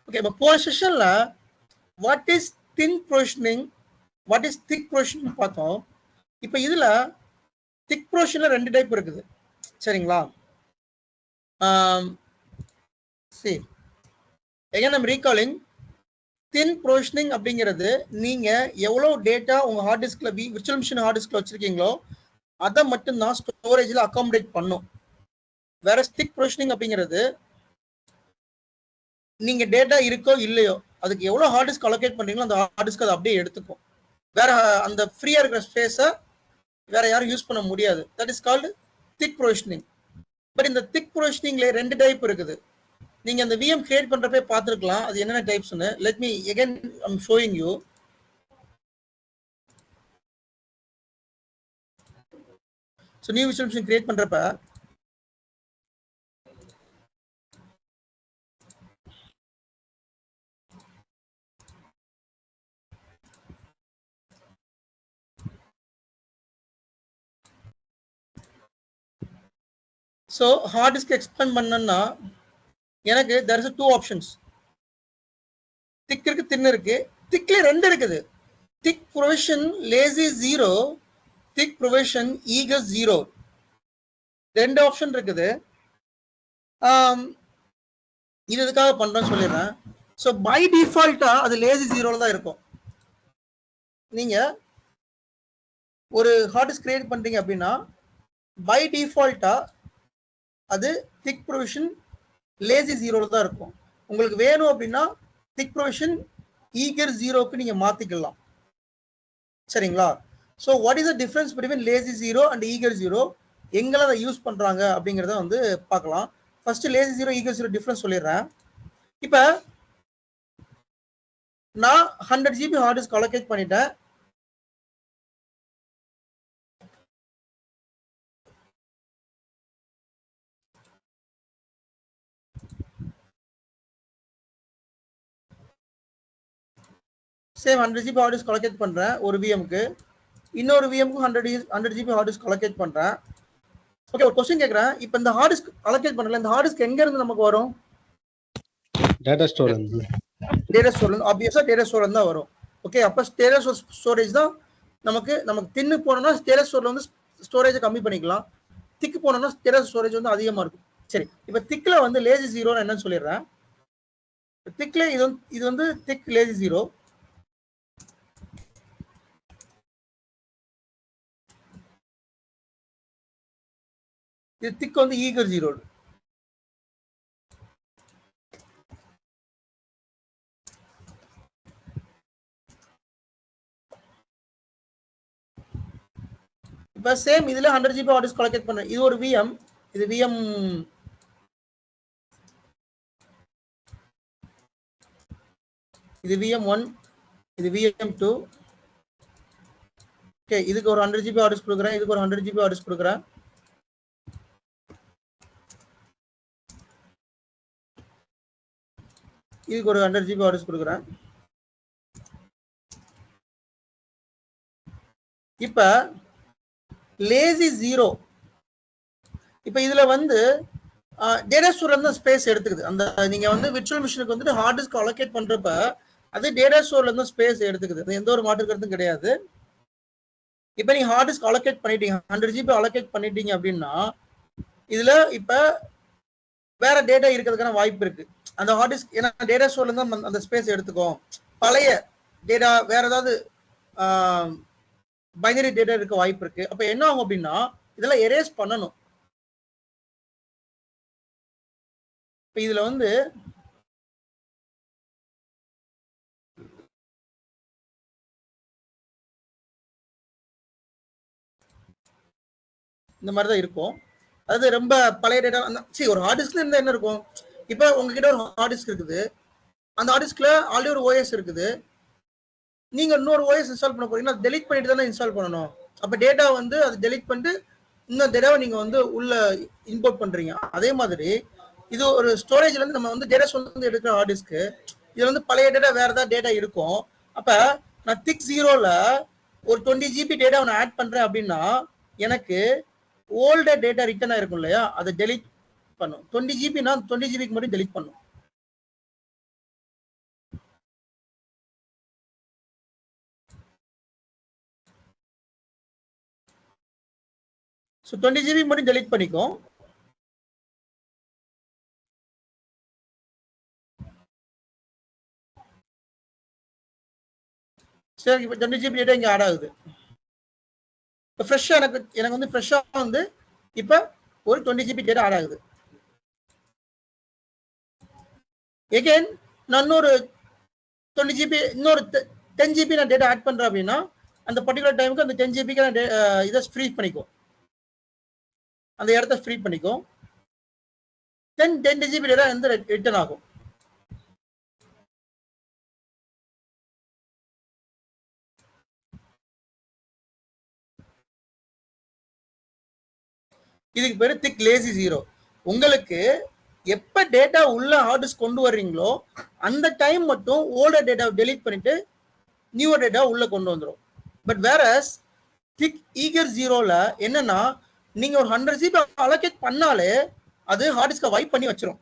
Okay, இப்போ போன செஷன்ல what is thin provisioning, what is thick provisioning பார்த்தோம். இப்போ இதுல திக் ப்ரொவிஷன்ல 2 டைப் இருக்குது, சரிங்களா? see again I'm recalling, thin provisioning அப்படிங்கிறது நீங்க எவ்வளவு டேட்டா உங்க ஹார்ட் டிஸ்க்ல விர்ச்சுவல் மிஷின் ஹார்ட் டிஸ்க்ல வச்சிருக்கீங்களோ அதை மட்டும் தான் ஸ்டோரேஜ்ல அகாமடேட் பண்ணும். வேற திக் ப்ரொவிஷனிங் அப்படிங்கிறது நீங்க டேட்டா இருக்கோ இல்லையோ அதுக்கு எவ்வளவு ஹார்ட் டிஸ்க் அலோகேட் பண்றீங்களோ அந்த ஹார்ட் டிஸ்க் அதை அப்படியே எடுத்துக்கும். வேற அந்த ஃப்ரீயா இருக்கிற ஸ்பேஸை வேற யாரும் யூஸ் பண்ண முடியாது. That is called thick provisioning. But இந்த திக் ப்ரொவிஷனிங்ல 2 டைப் இருக்குது. நீங்க அந்த விஎம் கிரியேட் பண்றப்பே பார்த்துருக்கலாம் அது என்னென்ன டைப்ஸ்னு. Let me again I'm showing you. So new virtual machine create பண்றப்ப ஸோ ஹார்ட் டிஸ்க் எக்ஸ்பேண்ட் பண்ணணும்னா எனக்கு there is 2 ஆப்ஷன்ஸ். திக் இருக்கு, தின் இருக்கு. திக்ல 2 இருக்குது. திக் ப்ரொவிஷன் லேசி 0, திக் ப்ரொவிஷன் ஈகர் 0. 2 ஆப்ஷன் இருக்குது. இது எதுக்காக பண்றேன்னு சொல்லிடுறேன். ஸோ பை டிஃபால்ட்டா அது லேசி 0ல தான் இருக்கும். நீங்க ஒரு ஹார்ட் டிஸ்க் கிரியேட் பண்றீங்க அப்படின்னா பை டிஃபால்ட்டா அது திக் ப்ரொவிஷன் லேசி 0ல தான் இருக்கும். உங்களுக்கு வேணும் அப்படின்னா திக் ப்ரொவிஷன் ஈகர் 0க்கு நீங்க மாத்திக்கலாம், சரிங்களா? So what is the difference between lazy 0 and eager 0, எங்களை அதை யூஸ் பண்றாங்க அப்படிங்கிறத வந்து பார்க்கலாம். ஃபர்ஸ்ட் லேசி 0 ஈகர் 0 டிஃபரன்ஸ் சொல்லிடுறேன். இப்போ நான் 100 GB ஹார்ட் டிஸ்க் அலோகேட் பண்ணிட்டேன். Same 100 GB hard disk allocate பண்றேன் ஒரு விஎம்க்கு. இன்னொரு விஎம்க்கு 100 GB ஹார்ட் டிஸ்க் அலோகேட் பண்றேன். ஓகே, ஒரு क्वेश्चन கேக்குறேன். இப்போ இந்த ஹார்ட் டிஸ்க் அலோகேட் பண்ணல, இந்த ஹார்ட் டிஸ்க் எங்க இருந்து நமக்கு வரும்? டேட்டா ஸ்டோர் இருந்து. டேட்டா ஸ்டோர்ல இருந்து. ஆப்வியஸா டேட்டா ஸ்டோர்ல இருந்து தான் வரும். ஓகே, அப்ப டேட்டா ஸ்டோரேஜ் தான் நமக்கு தின்னு போனோம்னா டேட்டா ஸ்டோர்ல வந்து ஸ்டோரேஜை கம்மி பண்ணிக்கலாம். திக்கு போனோம்னா டேட்டா ஸ்டோரேஜ் வந்து அதிகமா இருக்கும். சரி, இப்போ திக்ல வந்து லேசி 0 என்னன்னு சொல்லிடுறேன். திக்ல இது வந்து திக் லேசி 0. இது திக் வந்து ஈகர் 0. இப்போ சேம் இதுல 100 GB ஹார்ட் டிஸ்க் அலோகேட் பண்றேன். இது ஒரு விஎம், இது விஎம், இது விஎம்1, இது விஎம்2. ஓகே, இதுக்கு ஒரு 100 GB ஹார்ட் டிஸ்க் கொடுக்குறேன், இதுக்கு ஒரு 100 GB ஹார்ட் டிஸ்க் கொடுக்குறேன். இதுக்கு ஒரு 100 GB ஹார்ட் டிஸ்க் கொடுக்குறேன். இப்ப லேசி 0, இப்ப இதுல வந்து டேட்டா ஸ்டோர்ல இருந்து ஸ்பேஸ் எடுத்துக்குது. அந்த நீங்க வந்து விர்ச்சுவல் மிஷினுக்கு வந்து ஹார்ட் டிஸ்க் அலோகேட் பண்றப்ப அது டேட்டா ஸ்டோர்ல இருந்து ஸ்பேஸ் எடுத்துக்குது. எந்த ஒரு மாற்று கருத்தும் கிடையாது. இப்ப நீங்க ஹார்ட் டிஸ்க் அலோகேட் பண்ணிட்டீங்க, 100 GB அலோகேட் பண்ணிட்டீங்க அப்படின்னா இதுல இப்ப வேற டேட்டா இருக்கிறதுக்கான வாய்ப்பு இருக்கு. அந்த ஹார்ட் டிஸ்க் ஏன்னா டேட்டா ஸ்டோர்ல இருந்து அந்த ஸ்பேஸ் எடுத்துக்கும். பழைய டேட்டா வேற ஏதாவது பைனரி டேட்டா இருக்க வாய்ப்பு இருக்கு. அப்ப என்ன ஆகும் அப்படின்னா இதெல்லாம் எரேஸ் பண்ணணும். இப்ப இதுல வந்து இந்த மாதிரி தான் இருக்கும். அது ரொம்ப பழைய டேட்டா. சரி, ஒரு ஹார்ட் டிஸ்க்ல இருந்தா என்ன இருக்கும்? இப்போ உங்ககிட்ட ஒரு ஹார்ட் டிஸ்க் இருக்குது, அந்த ஹார்ட் டிஸ்க்ல ஆல்ரெடி ஒரு ஓஎஸ் இருக்குது. நீங்க இன்னொரு ஓஎஸ் இன்ஸ்டால் பண்ண போறீங்கன்னா டெலீட் பண்ணிட்டு தானே இன்ஸ்டால் பண்ணணும். அப்ப டேட்டா வந்து அது டெலீட் பண்ணிட்டு இன்னொரு டேட்டாவை நீங்க வந்து உள்ள இம்போர்ட் பண்றீங்க. அதே மாதிரி இது ஒரு ஸ்டோரேஜ்ல இருந்து நம்ம வந்து டேட்டா ஸ்டோர்ல இருந்து எடுக்கிற ஹார்ட் டிஸ்க். இதுல வந்து பழைய டேட்டா வேற ஏதாவது டேட்டா இருக்கும். அப்ப நான் திக் 0ல ஒரு 20 GB டேட்டா நான் ஆட் பண்றேன் அப்படின்னா எனக்கு ஓல்ட டேட்டா ரிட்டர்ன் ஆயிருக்கும் இல்லையா, அதை டெலீட் பண்ணும். 20 GB நான் 20 GBக்கு மட்டும் டெலீட் பண்ணும். ஸோ 20 GB மட்டும் டெலிட் பண்ணிக்கும். சரி, இப்போ 20 GB டேட்டா இங்கே ஆட் ஆகுது. இப்போ ஃப்ரெஷ்ஷாக எனக்கு வந்து ஃப்ரெஷ்ஷாக வந்து இப்போ ஒரு 20 GB டேட்டா ஆட் ஆகுது. எகெயின் நான் இன்னொரு 20 GB இன்னொரு 10 GB நான் டேட்டா ஆட் பண்ணுறேன் அப்படின்னா அந்த பர்டிகுலர் டைமுக்கு அந்த 10 GB நான் இதை ஃப்ரீ பண்ணிக்கும், அந்த இடத்த ஃப்ரீ பண்ணிக்கும். தென் 10 GB டேட்டா வந்து ரிட்டர்ன் ஆகும். இதுக்கு பேரு திக் லேசி ஜீரோ. உங்களுக்கு எப்ப டேட்டா உள்ள ஹார்ட் டிஸ்க் கொண்டு வர்றீங்களோ அந்த டைம் மட்டும் ஓல்டர் டேட்டா டெலீட் பண்ணிட்டு நியூவர் டேட்டா உள்ள கொண்டு வந்துடும். பட் வேற திக் ஈகர் ஜீரோல என்னன்னா நீங்க ஒரு 100 GB அலோகேட் பண்ணாலே அது ஹார்ட் டிஸ்கை வைப் பண்ணி வச்சிரும்.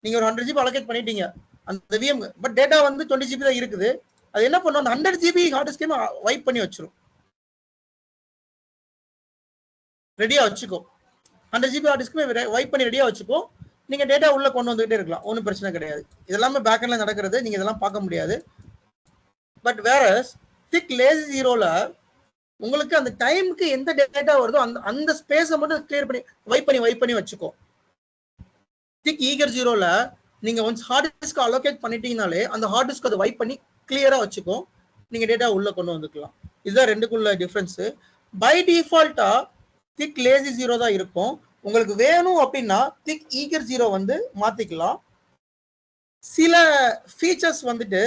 நீங்க ஒரு 100 GB அலோகேட் பண்ணிட்டீங்க அந்த விஎம், பட் டேட்டா வந்து 20 GB தான் இருக்குது. அது என்ன பண்ணும், அந்த 100 GB ஹார்ட் டிஸ்கையும் வைப் பண்ணி வச்சிரும், ரெடியா வச்சுக்கோ. 100 GB ஹார்ட் டிஸ்க்குமே வைப் பண்ணி ரெடியா வச்சுக்கோ. நீங்க டேட்டா உள்ள கொண்டு வந்துகிட்டே இருக்கலாம், ஒன்றும் பிரச்சனை கிடையாது. இதெல்லாமே பேக்எண்ட்ல நடக்கிறது, நீங்க இதெல்லாம் பார்க்க முடியாது. பட் வேற திக் லேசி ஜீரோல உங்களுக்கு அந்த டைமுக்கு எந்த டேட்டா வருதோ அந்த அந்த ஸ்பேஸை மட்டும் கிளியர் பண்ணி வைப் பண்ணி வச்சுக்கோ. திக் ஈகர் ஜீரோல நீங்க ஒன்ஸ் ஹார்ட் டிஸ்க் அலோகேட் பண்ணிட்டீங்கனாலே அந்த ஹார்ட் டிஸ்க் அதை வைப் பண்ணி கிளியரா வச்சுக்கோ, நீங்க டேட்டா உள்ள கொண்டு வந்துக்கலாம். இதுதான் ரெண்டுக்குள்ள டிஃபரன்ஸ். பை டிஃபால்ட்டா திக் லேசி ஜீரோ தான் இருக்கும். உங்களுக்கு வேணும் அப்படின்னா திக் ஈகர் ஜீரோ வந்து மாத்திக்கலாம். சில ஃபீச்சர்ஸ் வந்துட்டு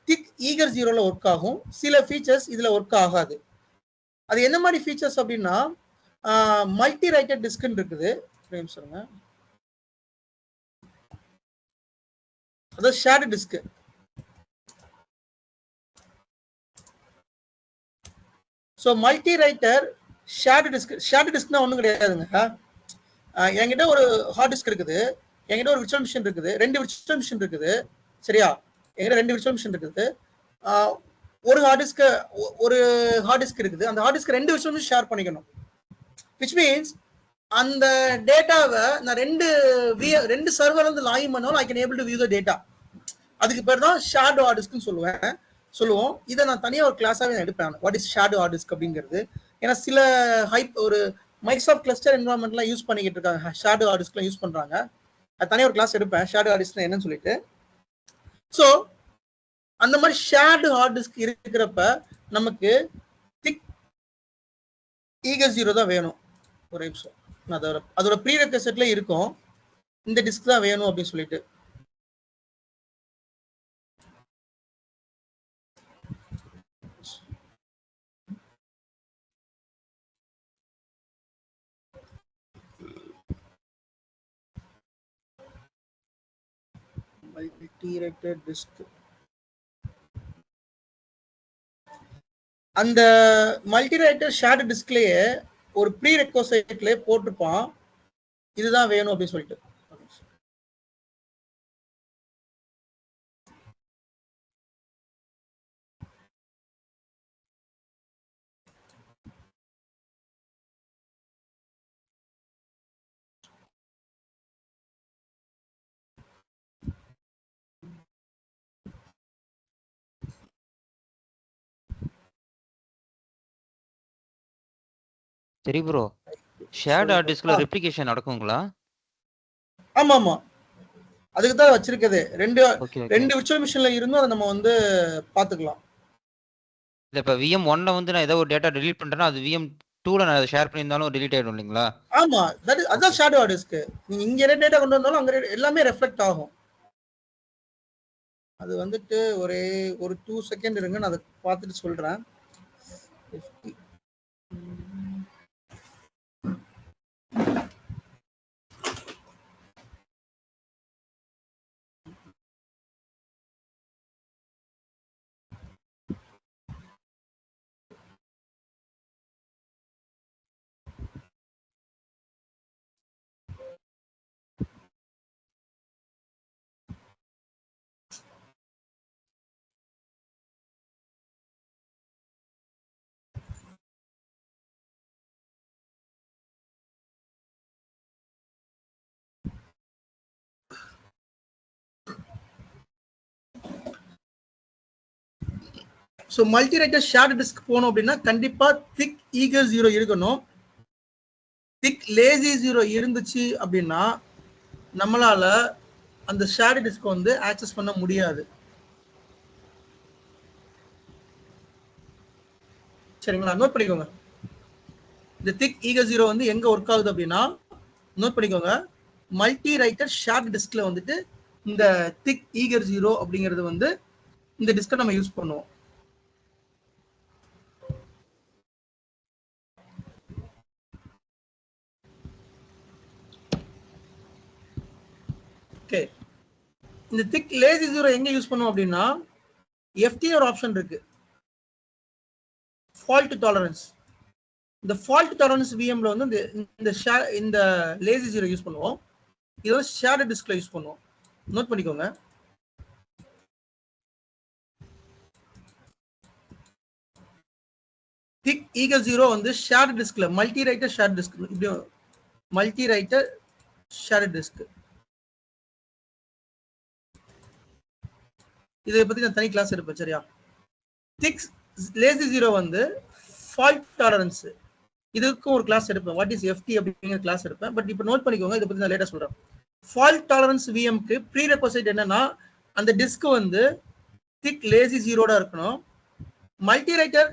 திக் ஈகர் ஜீரோல ஒர்க் ஆகும், சில ஃபீச்சர்ஸ் இதுல ஒர்க் ஆகாது. அது என்ன மாதிரி ஃபீச்சர்ஸ் அப்படின்னா மல்டி ரைட்டட் டிஸ்க்னு இருக்குது, சொல்லுங்க, அதாவது shared disk. So multi writer shared டிஸ்க்னா ஒன்றும் கிடையாதுங்க. என்கிட்ட ஒரு ஹார்ட் டிஸ்க் இருக்குது, என்கிட்ட ஒரு விர்ச்சுவல் மிஷின் இருக்குது, 2 விர்ச்சுவல் மிஷின் இருக்குது, சரியா? என்கிட்ட 2 விர்ச்சுவல் மிஷின் இருக்குது. ஒரு ஹார்ட் டிஸ்க் இருக்குது, அந்த hard disk 2 virtual machine share பண்ணிக்கணும். விச் மீன்ஸ் அந்த டேட்டாவை நான் ரெண்டு சர்வர் வந்து லாகின் பண்ணாலும் I can able to view the data. அதுக்கு பேர் தான் ஷேர்டு ஹார்ட் டிஸ்க்னு சொல்லுவோம். இதை நான் தனியாக ஒரு கிளாஸாகவே எடுப்பேன், what is shared hard disk அப்படிங்கிறது. ஏன்னா சில ஒரு மைக்ரோசாஃப்ட் கிளஸ்டர் என்வரான்மெண்ட்லாம் யூஸ் பண்ணிக்கிட்டு இருக்காங்க, ஷேர்டு ஹார்ட் டிஸ்க்லாம் யூஸ் பண்றாங்க. அது தனியாக ஒரு கிளாஸ் எடுப்பேன், ஷேர்டு ஹார்ட் டிஸ்க் என்னன்னு சொல்லிட்டு. ஸோ அந்த மாதிரி ஷேர்டு ஹார்ட் டிஸ்க் இருக்கிறப்ப நமக்கு திக் ஈகர் ஜீரோ தான் வேணும். ஒரு நிமிஷம், அதோட ப்ரீ ரெக்வெஸ்ட்ல இருக்கும் இந்த டிஸ்க் தான் வேணும் அப்படின்னு சொல்லிட்டு. மல்டி-ரைட்டட் டிஸ்க், அந்த மல்டி-ரைட்டட் ஷேர்டு டிஸ்க்லயே ஒரு ப்ரீ ரெக்வெஸ்ட்லயே போட்டிருப்பான் இதுதான் வேணும் அப்படின்னு சொல்லிட்டு. சரி ப்ரோ, ஷேர்ட் ஹார்ட் டிஸ்க்ல ரெப்ளிகேஷன் நடக்குங்களா? ஆமா ஆமா, அதுக்கு தான் வச்சிருக்கது. ரெண்டு விர்ச்சுவல் மிஷின்ல இருந்தும் அதை நம்ம வந்து பாத்துக்கலாம். இல்ல இப்ப VM1ல வந்து நான் ஏதோ ஒரு டேட்டா டெலீட் பண்றேன்னா அது VM2ல நான் ஷேர் பண்ணியிருந்தாலும் டெலீட் ஆயிடும் இல்லைங்களா? ஆமா, அதான் ஷேர்டு ஹார்ட் டிஸ்க். நீங்க இங்க என்ன டேட்டா கொண்டு வந்தாலும் அங்க எல்லாமே ரெஃப்ளெக்ட் ஆகும். அது வந்துட்டு ஒரு 2 செகண்ட் இருங்க, நான் அதை பார்த்துட்டு சொல்றேன். So multi writer shared disk போகணும் அப்படின்னா கண்டிப்பா திக் ஈகர் 0 இருக்கணும். திக் லேசி 0 இருந்துச்சு அப்படின்னா நம்மளால அந்த ஷேர்டு டிஸ்க் வந்து ஆக்சஸ் பண்ண முடியாது. சரிங்களா, நோட் பண்ணிக்கோங்க. இந்த திக் ஈகர் 0 வந்து எங்க ஒர்க் ஆகுது அப்படின்னா, நோட் பண்ணிக்கோங்க, மல்டி ரைட்டர் ஷேர்டு டிஸ்க்ல வந்துட்டு இந்த திக் ஈகர் 0 அப்படிங்கிறது வந்து இந்த டிஸ்கை நம்ம யூஸ் பண்ணுவோம். ஓகே, இந்த திக் லேசி 0 எங்க யூஸ் பண்ணுவோம் அப்படின்னா, FTL ஒரு ஆப்ஷன் இருக்கு, ஃபால்ட் டாலரன்ஸ். இந்த ஃபால்ட் டாலரன்ஸ் விஎம்ல வந்து இந்த லேசி 0 யூஸ் பண்ணுவோம். இது வந்து ஷேர்டு டிஸ்க்ல யூஸ் பண்ணுவோம். நோட் பண்ணிக்கோங்க. திக் ஈகர் 0 வந்து ஷேர்டு டிஸ்க்ல மல்டி ரைட்டர் ஷேர்டு டிஸ்க், இப்படி மல்டி ரைட்டர் ஷேர்டு டிஸ்க். இதை பத்தி நான் தனி கிளாஸ் எடுப்பேன். சரியா, திக் லேசி 0 வந்து ஃபால்ட் டாலரன்ஸ், இதுக்கும் ஒரு கிளாஸ் எடுப்பேன். வாட் இஸ் FT அப்படிங்கிற கிளாஸ் எடுப்பேன். பட் இப்போ நோட் பண்ணிக்கோங்க, இதை பத்தி நான் லேட்டா சொல்றேன். ஃபால்ட் டாலரன்ஸ் விஎம்க்கு ப்ரீ ரெக்வசைட் என்னன்னா, அந்த டிஸ்க் வந்து திக் லேசி 0 இருக்கணும். மல்டி ரைட்டர்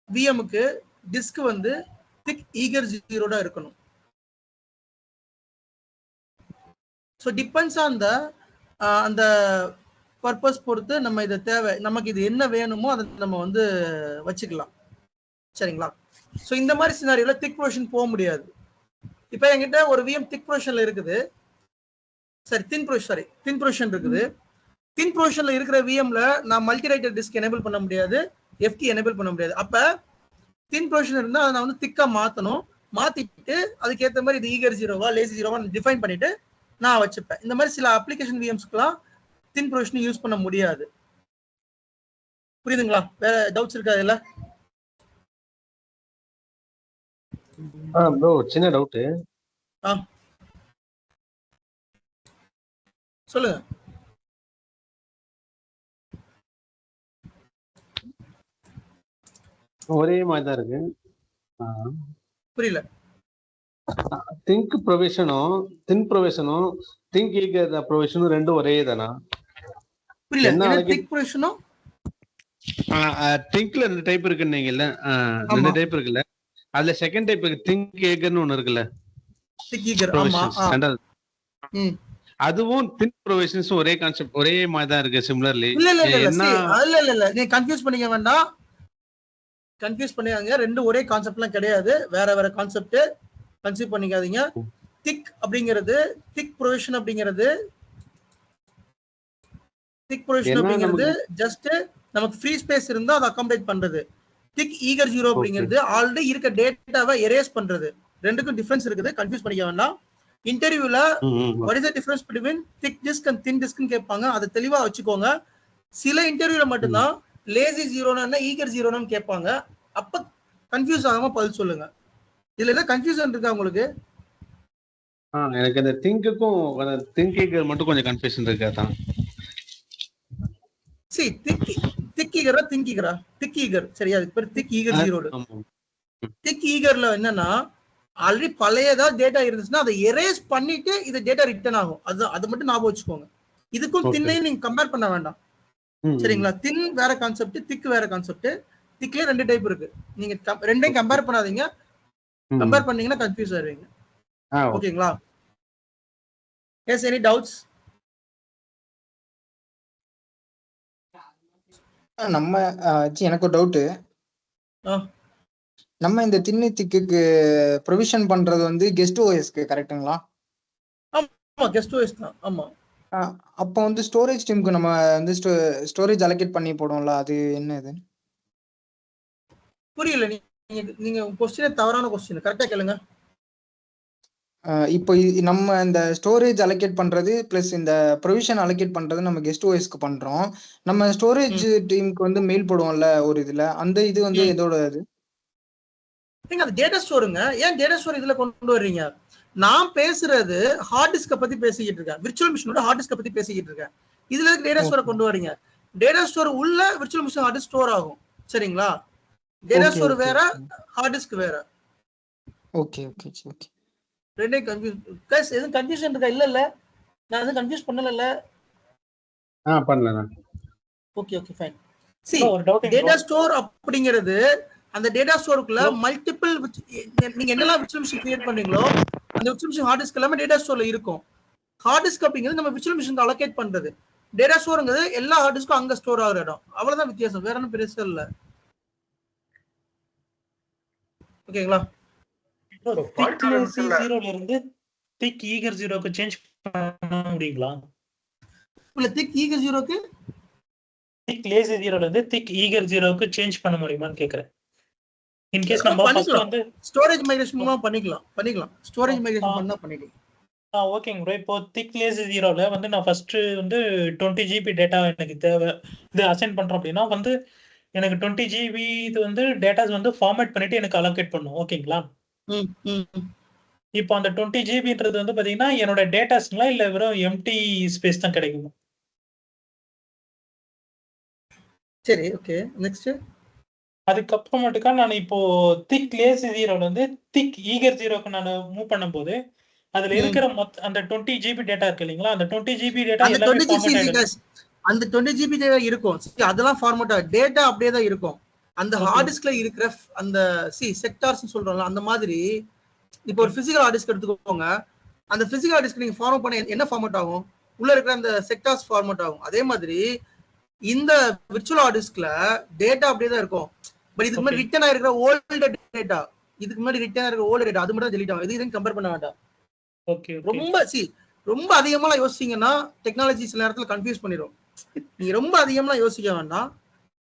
விஎம்க்கு டிஸ்க் வந்து திக் ஈகர் 0 இருக்கணும். ஸோ டிபெண்ட்ஸ் ஆன் அந்த பர்பஸ் பொறுத்து நம்ம இதை தேவை, நமக்கு இது என்ன வேணுமோ அதை நம்ம வந்து வச்சுக்கலாம். சரிங்களா, ஸோ இந்த மாதிரி சினாரியோல திக் ப்ரொவிஷன் போக முடியாது. இப்போ என்கிட்ட ஒரு விஎம் திக் ப்ரொவிஷன்ல இருக்குது, சரி தின் ப்ரொவிஷன் இருக்குது. தின் ப்ரொவிஷன்ல இருக்கிற விஎம்ல நான் மல்டி ரைட்டர் டிஸ்க் எனேபிள் பண்ண முடியாது, FT எனேபிள் பண்ண முடியாது. அப்ப தின் ப்ரொவிஷன் இருந்தால் அதை நான் வந்து திக்கா மாற்றணும். மாத்திட்டு அதுக்கேற்ற மாதிரி இது ஈகர் 0வா லேசி 0வா டிஃபைன் பண்ணிட்டு நான் வச்சுப்பேன். இந்த மாதிரி சில அப்ளிகேஷன் விஎம்ஸ்க்குலாம் தின் ப்ரொவிஷன் யூஸ் பண்ண முடியாது. புரியுதுங்களா? வேற டவுட்ஸ் இருக்கா இதுல? ப்ரோ சின்ன டவுட். சொல்லுங்க. ஒரே மாதிரி தான் இருக்கு. புரியல. திங்க் ப்ரொவிஷனும் திங்க் ஈகர் ப்ரொவிஷனும் ரெண்டும் ஒரே தானா? புரியல. என்ன திங்க் ப்ரொவிஷனும் திங்க்ல ரெண்டு டைப் இருக்குன்னீங்கல்ல, ரெண்டு டைப் இருக்குல்ல, அதுல செகண்ட் டைப் திங்க் ஈகர்னு ஒன்னு இருக்குல்ல, திங்க் ஈகர். ஆமா, அதுவும் திங்க் ப்ரொவிஷன்ஸ் ஒரே கான்செப்ட், ஒரே மாதிரி தான் இருக்கு சிமிலர்லி. இல்ல நீ கன்ஃபியூஸ் பண்ணிக்க வேண்டாம். கன்ஃபியூஸ் பண்ணிக்காங்க, ரெண்டு ஒரே கான்செப்ட்லாம் கிடையாது, வேற வேற கான்செப்ட். கன்சியூவ் பண்ணிக்காதீங்க. திக் அப்படிங்கிறது திக் ப்ரொவிஷன் அப்படிங்கிறது ஜஸ்ட் நமக்கு ஃப்ரீ ஸ்பேஸ் இருந்தா அதை அகாமடேட் பண்றது. திக் ஈகர் 0 அப்படிங்கிறது ஆல்ரெடி இருக்க டேட்டாவை எரேஸ் பண்றது. ரெண்டுக்கும் டிஃபரன்ஸ் இருக்குது, கன்ஃபியூஸ் பண்ணிக்க வேண்டாம். இன்டர்வியூல what is the difference between thick disk and thin டிஸ்க்னு கேட்பாங்க, அதை தெளிவா வச்சுக்கோங்க. சில இன்டர்வியூல மட்டும்தான் லேசி 0னா என்ன ஈகர் 0னு கேட்பாங்க. அப்ப கன்ஃபியூஸ் ஆகாம பதில் சொல்லுங்க. இதுல என்ன கன்ஃபியூஷன் இருக்கா உங்களுக்கு? எனக்கு அந்த திங்க்குக்கும் திங்க் ஈகர் மட்டும் கொஞ்சம் கன்ஃபியூஷன் இருக்கு. அதான் சி திக் ஈகரா திங்க் ஈகரா? திக் ஈகர் சரியா, அதுக்கு பேர் திக் ஈகர் 0. திக் ஈகர்ல என்னன்னா ஆல்ரெடி பழையதா டேட்டா இருந்துச்சுன்னா அதை எரேஸ் பண்ணிட்டு இது டேட்டா ரிட்டர்ன் ஆகும். அது மட்டும் ஞாபகம் வச்சுக்கோங்க. இதுக்கும் தின்னையும் நீங்க கம்பேர் பண்ண வேண்டாம். சரிங்களா? தின் வேற கான்செப்ட், திக் வேற கான்செப்ட். திக்ல ரெண்டு டைப் இருக்கு, நீங்க ரெண்டையும் கம்பேர் பண்ணாதீங்க. கம்பேர் பண்ணீங்கன்னா கன்ஃபியூஸ் ஆயிருவீங்க. ஓகேங்களா? Yes, any doubts? நம்ம எனக்கு ஒரு டவுட். நம்ம இந்த திண்ணு திக்கு ப்ரொவிஷன் பண்றது வந்து கெஸ்ட் ஓஎஸ்க்கு கரெக்ட்டுங்களா? ஆமா, கெஸ்ட் ஓஎஸ் தான். ஆமா. அப்போ வந்து ஸ்டோரேஜ் டீமுக்கு நம்ம வந்து ஸ்டோரேஜ் அலோகேட் பண்ணி போடுவோம்ல, அது என்ன இது? புரியல. நீங்க क्वेश्चन தவறான क्वेश्चन, கரெக்ட்டா கேளுங்க. இப்போ நம்ம இந்த ஸ்டோரேஜ் அலோகேட் பண்றது பிளஸ் இந்த ப்ரொவிஷன் அலோகேட் பண்றது நம்ம கெஸ்ட் ஓஎஸ்க்கு பண்றோம். நம்ம ஸ்டோரேஜ் டீமுக்கு வந்து மெயில் போடுவோம்ல ஒரு இதுல, அந்த இது வந்து எதோட அது? நீங்க அது டேட்டா ஸ்டோருங்க. ஏன் டேட்டா ஸ்டோர் இதுல கொண்டு வர்றீங்க? நான் பேசுறது ஹார்ட் டிஸ்க பத்தி பேசிக்கிட்டு இருக்கேன், விர்ச்சுவல் மிஷினோட ஹார்ட் டிஸ்க பத்தி பேசிக்கிட்டு இருக்கேன். இதுல டேட்டா ஸ்டோரை கொண்டு வரீங்க. டேட்டா ஸ்டோர் உள்ள virtual machine hard disk store ஆகும். சரிங்களா? டேட்டா ஓகே ஸ்டோர் ஓகே வேற, ஹார்ட் டிஸ்க் வேற. Okay okay okay. ரெண்டே கன்ஃபியூஸ் கைஸ். எதுவும் கன்ஃபியூஷன் இருக்கா? இல்ல நான் எதுவும் கன்ஃபியூஸ் பண்ணல. பண்ணல. Okay okay fine. சி ஒரு டவுட் டேட்டா ஸ்டோர் அப்படிங்கிறது அந்த டேட்டா ஸ்டோருக்குள்ள மல்டிபிள் நீங்க என்னெல்லாம் விர்ச்சுவல் மிஷின் கிரியேட் பண்றீங்களோ அந்த விர்ச்சுவல் மிஷின் ஹார்ட் டிஸ்க் எல்லாமே டேட்டா ஸ்டோர்ல இருக்கும். ஹார்ட் டிஸ்க் அப்படிங்கிறது நம்ம விர்ச்சுவல் மிஷின் அலோகேட் பண்றது. டேட்டா ஸ்டோர்ங்கிறது எல்லா ஹார்ட் டிஸ்க்கும் அங்க ஸ்டோர் ஆகுற இடம். அவ்வளவுதான் வித்தியாசம், வேற ஒன்றும் பெருசா இல்ல. ஓகேங்களா? திக் லேசி 0ல இருந்து திக் ஈகர் 0க்கு சேஞ்ச் பண்ண முடியுங்களா? இல்ல திக் ஈகர் 0க்கு திக் லேசி 0ல இருந்து திக் ஈகர் 0க்கு சேஞ்ச் பண்ண முடியுமான்னு கேக்குறேன். இன் கேஸ் நம்ம ஃபர்ஸ்ட் வந்து ஸ்டோரேஜ் மைக்ரேஷன் மூலமா பண்ணிக்கலாம். ஸ்டோரேஜ் மைக்ரேஷன் பண்ணா பண்ணிக்கலாம். ஓகேங்க ப்ரோ. இப்போ திக் லேசி 0ல வந்து நான் ஃபர்ஸ்ட் வந்து 20 GB டேட்டா எனக்கு தேவை, இது அசைன் பண்றோம் அப்படின்னா வந்து எனக்கு 20 GB இது வந்து டேட்டாஸ் வந்து ஃபார்மேட் பண்ணிட்டு எனக்கு அலோகேட் பண்ணும். ஓகேங்களா? இப்போ அந்த 20 GBன்றது வந்து பாத்தீங்கன்னா என்னோட டேட்டாஸ்ங்களா இல்ல வெறும் எம்டி ஸ்பேஸ் தான் கிடைக்குமா? சரி ஓகே. நெக்ஸ்ட் அதுக்கப்புறமேட்டுக்கா நான் இப்போ திக் லேசி 0ல இருந்து திக் ஈகர் 0க்கு நான் மூவ் பண்ணும்போது அதுல இருக்கிற அந்த 20 GB டேட்டா இருக்கு இல்லைங்களா? அந்த 20 GB டேட்டா அந்த எல்லாமே 20 ஃபார்மேட் GB ஆயிடும். அந்த 20 GB டேட்டா இருக்கும். அதெல்லாம் ஃபார்மேட் ஆகும். டேட்டா அப்படியே தான் இருக்கும். அந்த ஹார்ட் டிஸ்க்ல இருக்கிற அந்த செக்டார்ஸ் சொல்றோம்ல அந்த மாதிரி. இப்போ ஒரு பிசிக்கல் ஹார்ட் டிஸ்க் எடுத்துக்கோங்க. அந்த பிசிக்கல் ஹார்ட் டிஸ்க் நீங்க ஃபார்மேட் பண்ண என்ன ஃபார்மேட் ஆகும்? உள்ள இருக்கிற அந்த செக்டார்ஸ் ஃபார்மேட் ஆகும். அதே மாதிரி இந்த விர்ச்சுவல் ஹார்ட் டிஸ்க்ல டேட்டா அப்படியே தான் இருக்கும். பட் இதுக்கு முன்னாடி ரிட்டன் ஆயிருக்கிற ஓல்டு டேட்டா, இதுக்கு முன்னாடி ரிட்டன் ஆயிருக்கிற ஓல்டு டேட்டா அது மட்டும் டெலீட் ஆகும். இது கம்பேர் பண்ண வேண்டாம். ஓகே. ரொம்ப அதிகமா யோசிச்சீங்கன்னா டெக்னாலஜி சில நேரத்துல கன்ஃபியூஸ் பண்ணிடும். நீங்க ரொம்ப அதிகமா யோசிக்க வேண்டாம்.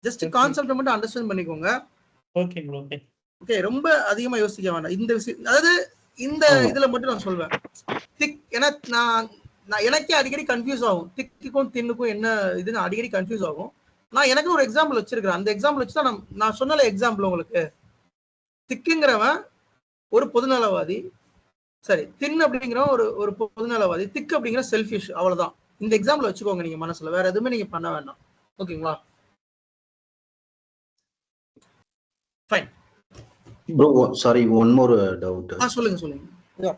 ஜஸ்ட் கான்செப்ட் மட்டும் அண்டர்ஸ்டாண்ட் பண்ணிக்கோங்க. Okay okay. ஓகே. ரொம்ப அதிகமா யோசிக்க வேண்டாம் இந்த விஷயம். அதாவது இந்த இதுல மட்டும் நான் சொல்வேன் திக். ஏன்னா நான் எனக்கே அடிக்கடி கன்ஃபியூஸ் ஆகும். திக்குக்கும் தின்னுக்கும் என்ன இதுன்னு அடிக்கடி கன்ஃபியூஸ் ஆகும். நான் எனக்கு ஒரு எக்ஸாம்பிள் வச்சிருக்கிறேன். அந்த எக்ஸாம்பிள் வச்சு தான் நான் சொன்னல எக்ஸாம்பிள் உங்களுக்கு. திக்குங்கிறவன் ஒரு பொதுநலவாதி, சரி. தின் அப்படிங்கிறவன் ஒரு பொதுநலவாதி, திக் அப்படிங்கிற செல்ஃபிஷ். அவ்வளவுதான். இந்த எக்ஸாம்பிள் வச்சுக்கோங்க நீங்க மனசுல. வேற எதுவுமே நீங்க பண்ண வேண்டாம். ஓகேங்களா? Fine bro. Sorry, one more doubt. சொல்லுங்க.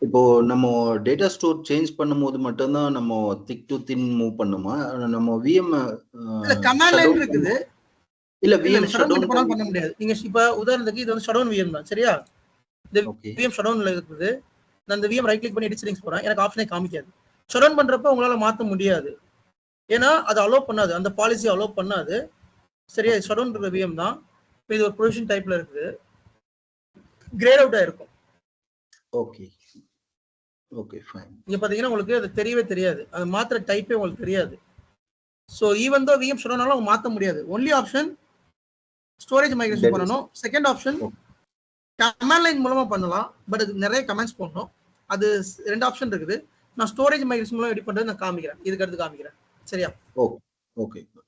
இப்போ நம்ம டேட்டா ஸ்டோர் சேஞ்ச் பண்ணும்போது மட்டும்தான் நம்ம திக் டு தின் மூவ் பண்ணுமா? நம்ம விஎம் கமாண்ட் லைன் இருக்குது. இல்ல விஎம் ஷட் டவுன் பண்ண முடியாது. நீங்க இப்ப உதாரணத்துக்கு இது வந்து ஷட் டவுன் விஎம் தான். சரியா? இந்த விஎம் ஷட் டவுன்ல இருக்குது. நான் இந்த விஎம் ரைட் கிளிக் பண்ணி எடிட் செட்டிங்ஸ் போறேன். எனக்கு ஆப்ஷனே காமிக்காது. ஷட் டவுன் பண்றப்ப உங்களால மாத்த முடியாது. ஏன்னா அது அலோவ் பண்ணாது. அந்த பாலிசி அலோவ் பண்ணாது. சரியா? ஷட் டவுன் இருக்கிற விஎம் தான். இது ஒரு ப்ரொவிஷன் டைப்ல இருக்குது. கிரேட் அவுட் ஆயிருக்கும். Okay okay fine. இங்க பாத்தீங்கன்னா உங்களுக்கு அது தெரியவே தெரியாது. அது மாத்திர டைப்பே உங்களுக்கு தெரியாது. So even though VM shut டவுனால மாத்த முடியாது. ஒன்லி ஆப்ஷன் ஸ்டோரேஜ் மைக்ரேஷன் பண்ணனும். செகண்ட் ஆப்ஷன் கமாண்ட் லைன் மூலமா பண்ணலாம். பட் அது நிறைய கமெண்ட்ஸ் போடணும். அது ரெண்டு ஆப்ஷன் இருக்குது. நான் ஸ்டோரேஜ் மைக்ரேஷன் மூலம் எடிட் பண்றது நான் காமிக்கிறேன். இதுக்கு அடுத்து காமிக்கிறேன். சரியா? Okay okay.